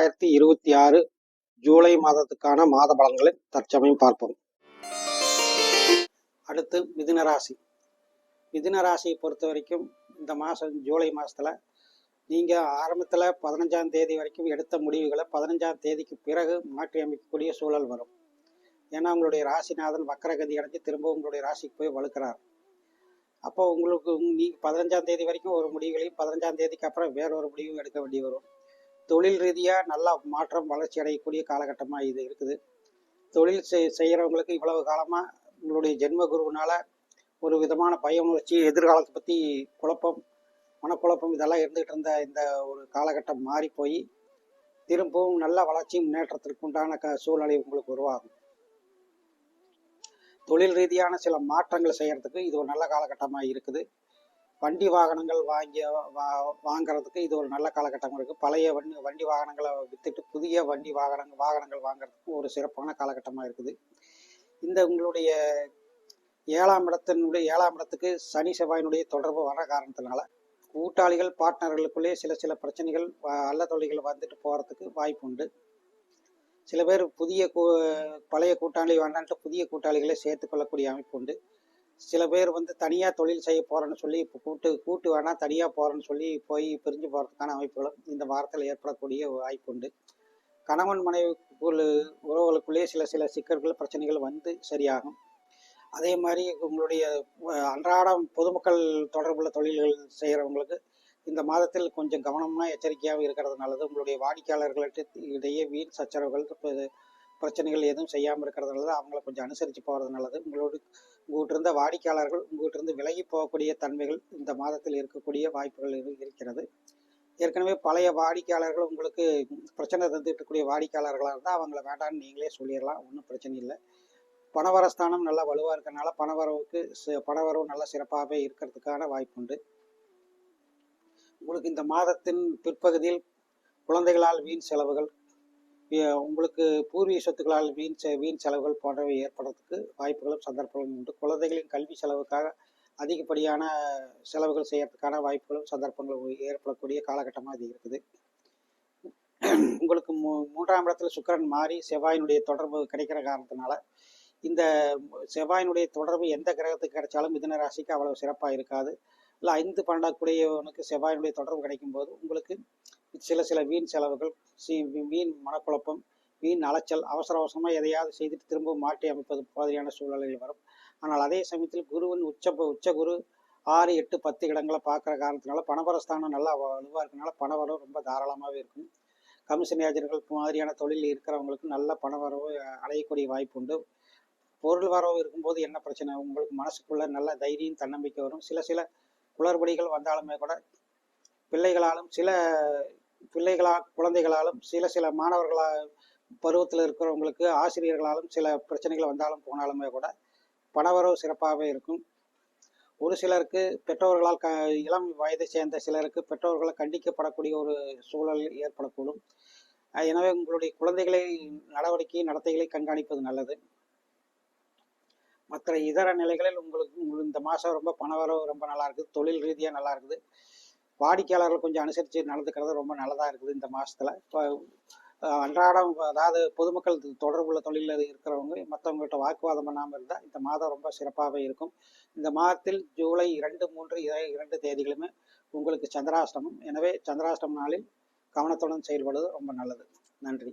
2026 ஜூலை மாதத்துக்கான மாத பலன்களை தற்சமயம் பார்ப்போம். அடுத்து மிதுன ராசி. மிதுன ராசியை பொறுத்த வரைக்கும் இந்த மாதம் ஜூலை மாதத்தில் நீங்கள் ஆரம்பத்தில் 15ஆம் தேதி வரைக்கும் எடுத்த முடிவுகளை 15ஆம் தேதிக்கு பிறகு மாற்றி அமைக்கக்கூடிய சூழல் வரும். ஏன்னா உங்களுடைய ராசிநாதன் வக்கரகதி அடைஞ்சு திரும்ப உங்களுடைய ராசிக்கு போய் வலுக்கிறார். அப்போ உங்களுக்கு நீங்கள் 15ஆம் தேதி வரைக்கும் ஒரு முடிவுகளையும் 15ஆம் தேதிக்கு அப்புறம் வேறொரு முடிவும் எடுக்க வேண்டி வரும். தொழில் ரீதியாக நல்லா மாற்றம் வளர்ச்சி அடையக்கூடிய காலகட்டமாக இது இருக்குது. தொழில் செய்கிறவங்களுக்கு இவ்வளவு காலமாக உங்களுடைய ஜென்ம குருவினால ஒரு விதமான பயம் உணர்ச்சி, எதிர்காலத்தை பற்றி குழப்பம், மனக்குழப்பம் இதெல்லாம் இருந்துகிட்டு இருந்த இந்த ஒரு காலகட்டம் மாறி போய் திரும்பவும் நல்ல வளர்ச்சி முன்னேற்றத்திற்கு உண்டான சூழ்நிலை உங்களுக்கு உருவாகும். தொழில் ரீதியான சில மாற்றங்கள் செய்கிறதுக்கு இது ஒரு நல்ல காலகட்டமாக இருக்குது. வண்டி வாகனங்கள் வாங்கிறதுக்கு இது ஒரு நல்ல காலகட்டமாக இருக்குது. பழைய வண்டி வாகனங்களை விற்றுட்டு புதிய வாகனங்கள் வாங்கிறதுக்கு ஒரு சிறப்பான காலகட்டமாக இருக்குது. இந்த உங்களுடைய 7ஆம் இடத்துக்கு சனி செவ்வாயினுடைய தொடர்பு வர காரணத்தினால கூட்டாளிகள் பார்ட்னர்களுக்குள்ளே சில பிரச்சனைகள் அல்ல தொழில்கள் வந்துட்டு போகிறதுக்கு வாய்ப்பு உண்டு. சில பேர் பழைய கூட்டாளி வேண்டான்ட்டு புதிய கூட்டாளிகளை சேர்த்து கொள்ளக்கூடிய அமைப்பு உண்டு. சில பேர் தனியாக தொழில் செய்ய போகிறேன்னு சொல்லி இப்போ கூட்டு வேணால் தனியாக போகிறேன்னு சொல்லி போய் பிரிஞ்சு போகிறதுக்கான அமைப்புகளும் இந்த வாரத்தில் ஏற்படக்கூடிய வாய்ப்பு உண்டு. கணவன் மனைவி உறவுகளுக்குள்ளேயே சில சிக்கல்கள் பிரச்சனைகள் சரியாகும். அதே மாதிரி உங்களுடைய அன்றாடம் பொதுமக்கள் தொடர்புள்ள தொழில்கள் செய்கிறவங்களுக்கு இந்த மாதத்தில் கொஞ்சம் கவனமாக எச்சரிக்கையாக இருக்கிறது நல்லது. உங்களுடைய வாடிக்கையாளர்களிடையே வீண் சச்சரவுகள் பிரச்சனைகள் எதுவும் செய்யாமல் இருக்கிறது நல்லது. அவங்கள கொஞ்சம் அனுசரித்து போகிறது நல்லது. உங்கள்கிட்ட இருந்த வாடிக்கையாளர்கள் உங்கள்கிட்ட இருந்து விலகி போகக்கூடிய தன்மைகள் இந்த மாதத்தில் இருக்கக்கூடிய வாய்ப்புகள் இருக்கிறது. ஏற்கனவே பழைய வாடிக்கையாளர்கள் உங்களுக்கு பிரச்சனை தந்துட்டு இருக்கக்கூடிய வாடிக்கையாளர்களாக இருந்தால் அவங்கள வேண்டான்னு நீங்களே சொல்லிடலாம், ஒன்றும் பிரச்சனை இல்லை. பணவரஸ்தானம் நல்லா வலுவாக இருக்கிறனால பணவரவு நல்லா சிறப்பாகவே இருக்கிறதுக்கான வாய்ப்பு உண்டு. உங்களுக்கு இந்த மாதத்தின் பிற்பகுதியில் குழந்தைகளால் வீண் செலவுகள், உங்களுக்கு பூர்வீக சொத்துக்களால் வீண் செலவுகள் போன்றவை ஏற்படுறதுக்கு வாய்ப்புகளும் சந்தர்ப்பங்களும் உண்டு. குழந்தைகளின் கல்வி செலவுக்காக அதிகப்படியான செலவுகள் செய்யறதுக்கான வாய்ப்புகளும் சந்தர்ப்பங்களும் ஏற்படக்கூடிய காலகட்டமாக இது இருக்குது. உங்களுக்கு 3ஆம் இடத்துல சுக்கிரன் மாறி செவ்வாயினுடைய தொடர்பு கிடைக்கிற காரணத்தினால இந்த செவ்வாயினுடைய தொடர்பு எந்த கிரகத்துக்கு கிடைச்சாலும் மிதுன ராசிக்கு அவ்வளவு சிறப்பாக இருக்காது. இல்லை 5 12 செவ்வாயினுடைய தொடர்பு கிடைக்கும் போது உங்களுக்கு சில வீண் செலவுகள், வீண் மனக்குழப்பம், வீண் அலைச்சல், அவசரமாக எதையாவது செய்துட்டு திரும்ப மாற்றி அமைப்பது மாதிரியான சூழ்நிலைகள் வரும். ஆனால் அதே சமயத்தில் குருவின் உச்ச குரு 6, 8, 10 இடங்களை பார்க்குற காரணத்தினால பணவரஸ்தானம் நல்லா வலுவாக இருக்கனால பணவரவு ரொம்ப தாராளமாகவே இருக்கும். கமிஷன் ஏஜென்ட்கள் மாதிரியான தொழில் இருக்கிறவங்களுக்கு நல்ல பணவரவு அடையக்கூடிய வாய்ப்பு உண்டு. பொருள் வரவு இருக்கும்போது என்ன பிரச்சனை, உங்களுக்கு மனசுக்குள்ள நல்ல தைரியம் தன்னம்பிக்கை வரும். சில குளறுபடிகள் வந்தாலுமே கூட குழந்தைகளாலும் சில பருவத்தில் இருக்கிறவங்களுக்கு ஆசிரியர்களாலும் சில பிரச்சனைகள் வந்தாலும் போனாலுமே கூட பணவரவு சிறப்பாகவே இருக்கும். ஒரு சிலருக்கு பெற்றோர்களால் இளம் வயதை சேர்ந்த சிலருக்கு பெற்றோர்களால் கண்டிக்கப்படக்கூடிய ஒரு சூழல் ஏற்படக்கூடும். எனவே உங்களுடைய குழந்தைகளை நடத்தைகளை கண்காணிப்பது நல்லது. மற்ற இதர நிலைகளில் உங்களுக்கு இந்த மாதம் ரொம்ப பணவரவு ரொம்ப நல்லா இருக்குது. தொழில் ரீதியாக நல்லா இருக்குது. வாடிக்கையாளர்கள் கொஞ்சம் அனுசரித்து நடந்துக்கிறது ரொம்ப நல்லதாக இருக்குது இந்த மாதத்தில். இப்போ அன்றாடம் அதாவது பொதுமக்கள் தொடர்புள்ள தொழிலில் இருக்கிறவங்க மற்றவங்கள்ட்ட வாக்குவாதம் பண்ணாமல் இருந்தால் இந்த மாதம் ரொம்ப சிறப்பாகவே இருக்கும். இந்த மாதத்தில் ஜூலை 2, 3, 2 தேதிகளுமே உங்களுக்கு சந்திராஷ்டமம். எனவே சந்திராஷ்டம நாளில் கவனத்துடன் செயல்படுவது ரொம்ப நல்லது. நன்றி.